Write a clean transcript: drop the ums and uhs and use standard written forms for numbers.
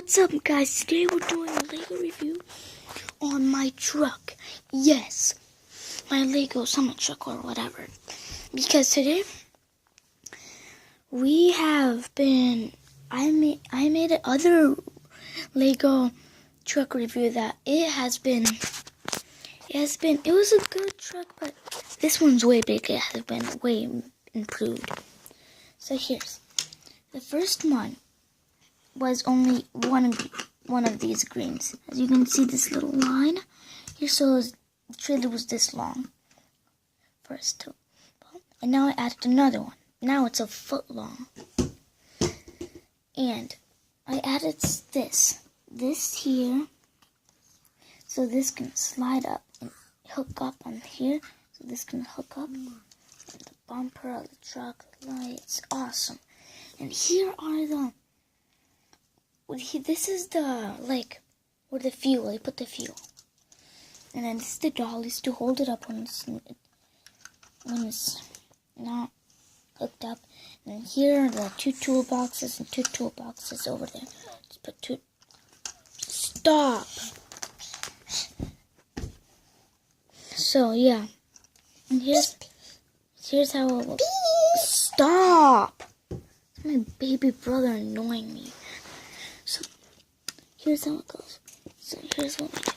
What's up, guys? Today we're doing a Lego review on my truck. Yes, my Lego summer truck or whatever. Because today we have been. I made other Lego truck review that it was a good truck, but this one's way bigger. It has been way improved. So here's the first one. Was only one of these greens. As you can see, this little line here shows the trailer was this long. First two, and now I added another one. Now it's a foot long, and I added this here, so this can slide up and hook up on here. So this can hook up and the bumper of the truck lights. Awesome. And here are the. This is the, where the fuel, I put the fuel. And then this is the dollies to hold it up when it's not hooked up. And then here are the two toolboxes and two toolboxes over there. Just put two. Stop! So, yeah. And here's how it will. Stop! It's my baby brother annoying me. So, here's how it goes. So, here's what we do.